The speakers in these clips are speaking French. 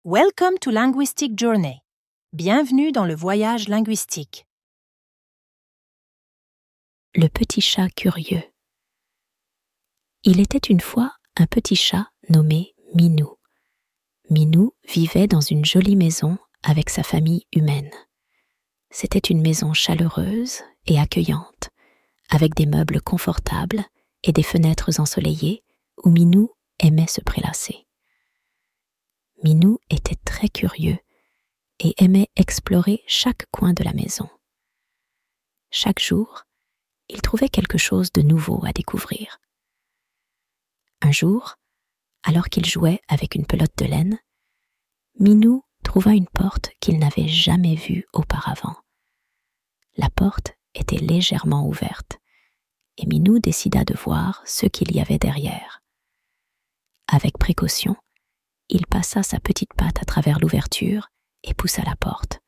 Welcome to Linguistic Journey. Bienvenue dans le voyage linguistique. Le petit chat curieux. Il était une fois un petit chat nommé Minou. Minou vivait dans une jolie maison avec sa famille humaine. C'était une maison chaleureuse et accueillante, avec des meubles confortables et des fenêtres ensoleillées où Minou aimait se prélasser. Minou était très curieux et aimait explorer chaque coin de la maison. Chaque jour, il trouvait quelque chose de nouveau à découvrir. Un jour, alors qu'il jouait avec une pelote de laine, Minou trouva une porte qu'il n'avait jamais vue auparavant. La porte était légèrement ouverte et Minou décida de voir ce qu'il y avait derrière. Avec précaution, il passa sa petite patte à travers l'ouverture et poussa la porte.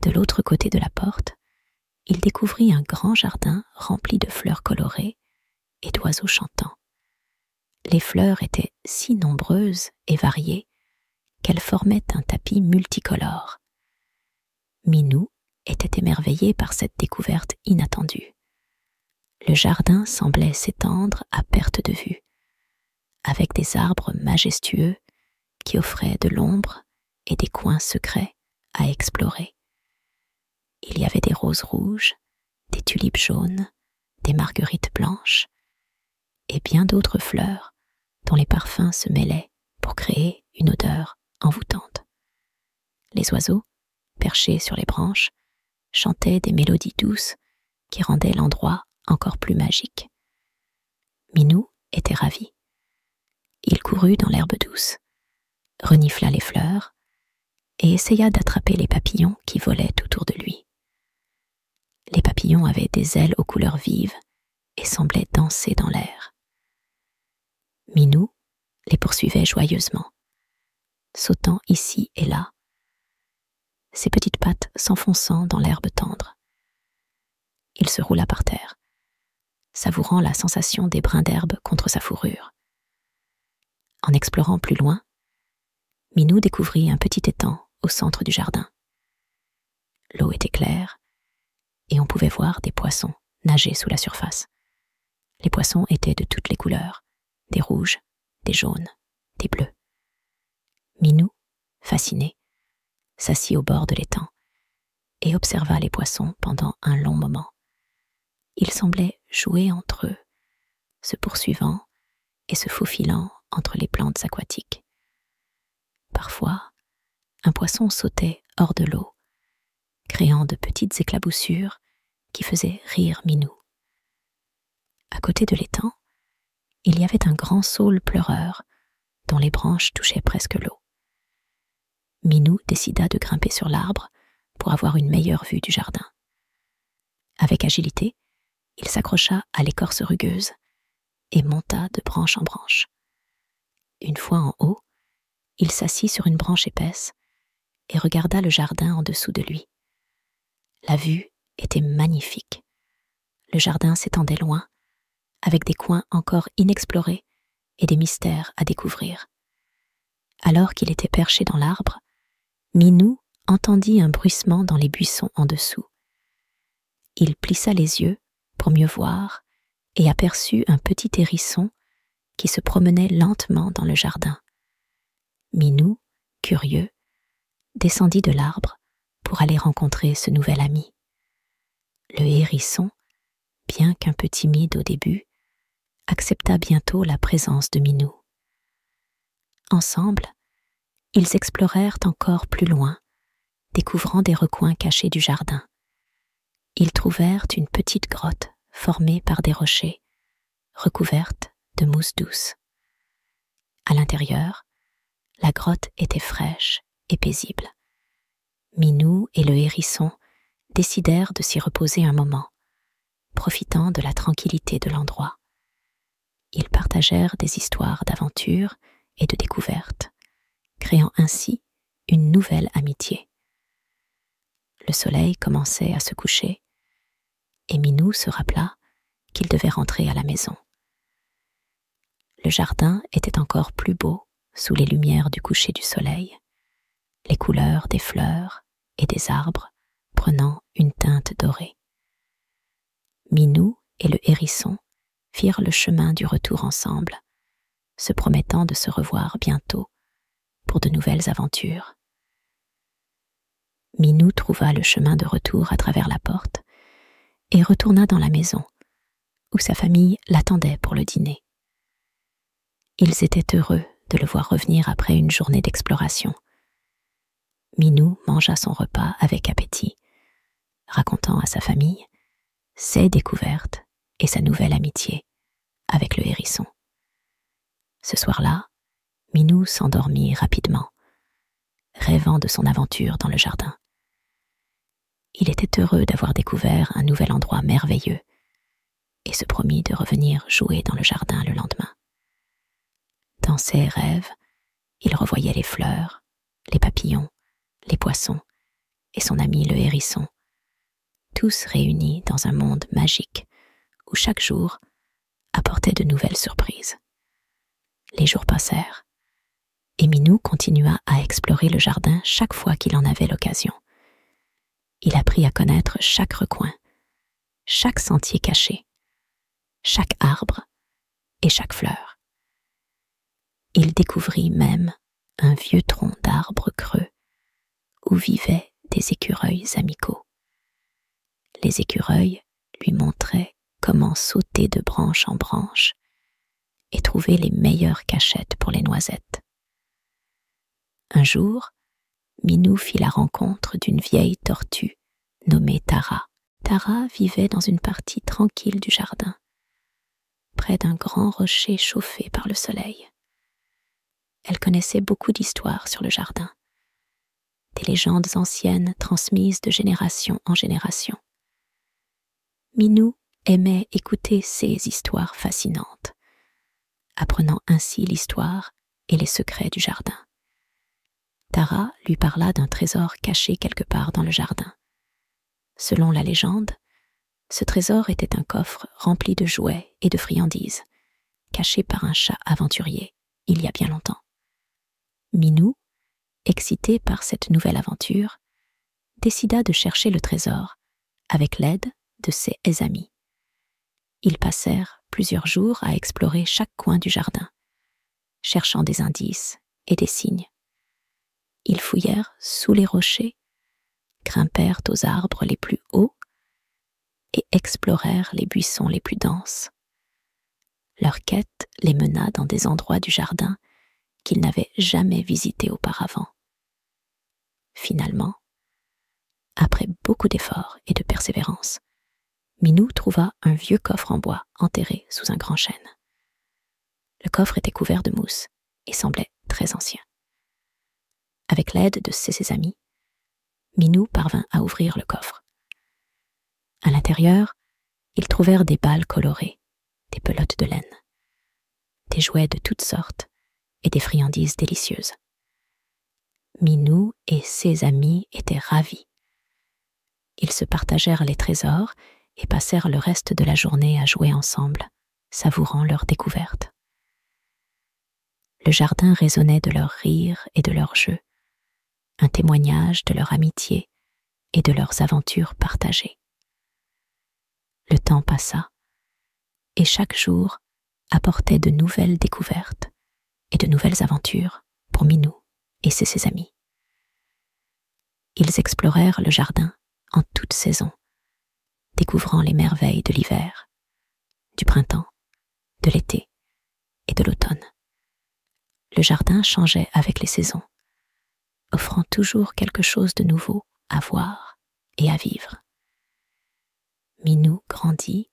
De l'autre côté de la porte, il découvrit un grand jardin rempli de fleurs colorées et d'oiseaux chantants. Les fleurs étaient si nombreuses et variées qu'elles formaient un tapis multicolore. Minou était émerveillé par cette découverte inattendue. Le jardin semblait s'étendre à perte de vue, avec des arbres majestueux qui offraient de l'ombre et des coins secrets à explorer. Il y avait des roses rouges, des tulipes jaunes, des marguerites blanches et bien d'autres fleurs dont les parfums se mêlaient pour créer une odeur envoûtante. Les oiseaux, perchés sur les branches, chantaient des mélodies douces qui rendaient l'endroit encore plus magique. Minou était ravi. Il courut dans l'herbe douce, renifla les fleurs et essaya d'attraper les papillons qui volaient autour de lui. Les papillons avaient des ailes aux couleurs vives et semblaient danser dans l'air. Minou les poursuivait joyeusement, sautant ici et là, ses petites pattes s'enfonçant dans l'herbe tendre. Il se roula par terre, savourant la sensation des brins d'herbe contre sa fourrure. En explorant plus loin, Minou découvrit un petit étang au centre du jardin. L'eau était claire et on pouvait voir des poissons nager sous la surface. Les poissons étaient de toutes les couleurs, des rouges, des jaunes, des bleus. Minou, fasciné, s'assit au bord de l'étang et observa les poissons pendant un long moment. Ils semblaient jouer entre eux, se poursuivant et se faufilant entre les plantes aquatiques. Parfois, un poisson sautait hors de l'eau, créant de petites éclaboussures qui faisaient rire Minou. À côté de l'étang, il y avait un grand saule pleureur dont les branches touchaient presque l'eau. Minou décida de grimper sur l'arbre pour avoir une meilleure vue du jardin. Avec agilité, il s'accrocha à l'écorce rugueuse et monta de branche en branche. Une fois en haut, il s'assit sur une branche épaisse et regarda le jardin en dessous de lui. La vue était magnifique. Le jardin s'étendait loin, avec des coins encore inexplorés et des mystères à découvrir. Alors qu'il était perché dans l'arbre, Minou entendit un bruissement dans les buissons en dessous. Il plissa les yeux pour mieux voir et aperçut un petit hérisson qui se promenait lentement dans le jardin. Minou, curieux, descendit de l'arbre pour aller rencontrer ce nouvel ami. Le hérisson, bien qu'un peu timide au début, accepta bientôt la présence de Minou. Ensemble, ils explorèrent encore plus loin, découvrant des recoins cachés du jardin. Ils trouvèrent une petite grotte formée par des rochers, recouverte de mousse douce. À l'intérieur, la grotte était fraîche et paisible. Minou et le hérisson décidèrent de s'y reposer un moment, profitant de la tranquillité de l'endroit. Ils partagèrent des histoires d'aventure et de découvertes, créant ainsi une nouvelle amitié. Le soleil commençait à se coucher et Minou se rappela qu'il devait rentrer à la maison. Le jardin était encore plus beau sous les lumières du coucher du soleil. les couleurs des fleurs et des arbres prenant une teinte dorée. Minou et le hérisson firent le chemin du retour ensemble, se promettant de se revoir bientôt pour de nouvelles aventures. Minou trouva le chemin de retour à travers la porte et retourna dans la maison, où sa famille l'attendait pour le dîner. Ils étaient heureux de le voir revenir après une journée d'exploration. Minou mangea son repas avec appétit, racontant à sa famille ses découvertes et sa nouvelle amitié avec le hérisson. Ce soir-là, Minou s'endormit rapidement, rêvant de son aventure dans le jardin. Il était heureux d'avoir découvert un nouvel endroit merveilleux et se promit de revenir jouer dans le jardin le lendemain. Dans ses rêves, il revoyait les fleurs, les papillons, les poissons et son ami le hérisson, tous réunis dans un monde magique où chaque jour apportait de nouvelles surprises. Les jours passèrent et Minou continua à explorer le jardin chaque fois qu'il en avait l'occasion. Il apprit à connaître chaque recoin, chaque sentier caché, chaque arbre et chaque fleur. Il découvrit même un vieux tronc d'arbre creux où vivaient des écureuils amicaux. Les écureuils lui montraient comment sauter de branche en branche et trouver les meilleures cachettes pour les noisettes. Un jour, Minou fit la rencontre d'une vieille tortue nommée Tara. Tara vivait dans une partie tranquille du jardin, près d'un grand rocher chauffé par le soleil. Elle connaissait beaucoup d'histoires sur le jardin, des légendes anciennes transmises de génération en génération. Minou aimait écouter ces histoires fascinantes, apprenant ainsi l'histoire et les secrets du jardin. Tara lui parla d'un trésor caché quelque part dans le jardin. Selon la légende, ce trésor était un coffre rempli de jouets et de friandises, caché par un chat aventurier, il y a bien longtemps. Minou, excité par cette nouvelle aventure, décida de chercher le trésor avec l'aide de ses amis. Ils passèrent plusieurs jours à explorer chaque coin du jardin, cherchant des indices et des signes. Ils fouillèrent sous les rochers, grimpèrent aux arbres les plus hauts et explorèrent les buissons les plus denses. Leur quête les mena dans des endroits du jardin qu'ils n'avaient jamais visités auparavant. Finalement, après beaucoup d'efforts et de persévérance, Minou trouva un vieux coffre en bois enterré sous un grand chêne. Le coffre était couvert de mousse et semblait très ancien. Avec l'aide de ses amis, Minou parvint à ouvrir le coffre. À l'intérieur, ils trouvèrent des balles colorées, des pelotes de laine, des jouets de toutes sortes et des friandises délicieuses. Minou et ses amis étaient ravis. Ils se partagèrent les trésors et passèrent le reste de la journée à jouer ensemble, savourant leur découverte. Le jardin résonnait de leurs rires et de leurs jeux, un témoignage de leur amitié et de leurs aventures partagées. Le temps passa, et chaque jour apportait de nouvelles découvertes et de nouvelles aventures pour Minou et ses amis. Ils explorèrent le jardin en toute saison, découvrant les merveilles de l'hiver, du printemps, de l'été et de l'automne. Le jardin changeait avec les saisons, offrant toujours quelque chose de nouveau à voir et à vivre. Minou grandit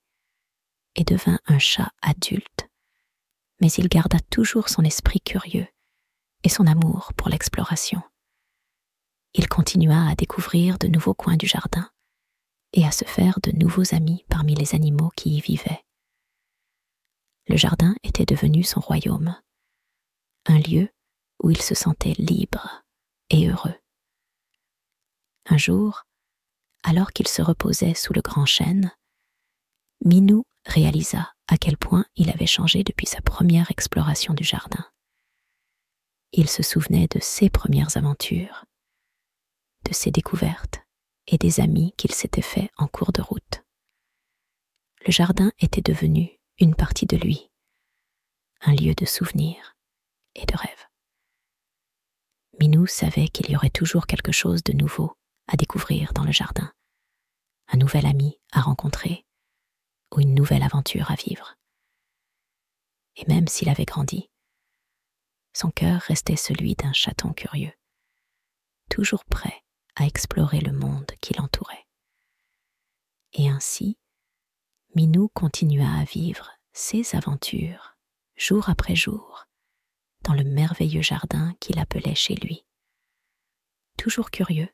et devint un chat adulte, mais il garda toujours son esprit curieux et son amour pour l'exploration. Il continua à découvrir de nouveaux coins du jardin et à se faire de nouveaux amis parmi les animaux qui y vivaient. Le jardin était devenu son royaume, un lieu où il se sentait libre et heureux. Un jour, alors qu'il se reposait sous le grand chêne, Minou réalisa à quel point il avait changé depuis sa première exploration du jardin. Il se souvenait de ses premières aventures de ses découvertes et des amis qu'il s'était faits en cours de route. Le jardin était devenu une partie de lui, un lieu de souvenirs et de rêves. Minou savait qu'il y aurait toujours quelque chose de nouveau à découvrir dans le jardin, un nouvel ami à rencontrer ou une nouvelle aventure à vivre. Et même s'il avait grandi, son cœur restait celui d'un chaton curieux, toujours prêt à explorer le monde qui l'entourait. Et ainsi, Minou continua à vivre ses aventures, jour après jour, dans le merveilleux jardin qu'il appelait chez lui. Toujours curieux,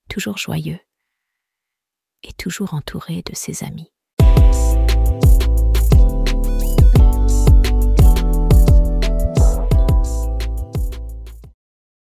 toujours joyeux, et toujours entouré de ses amis.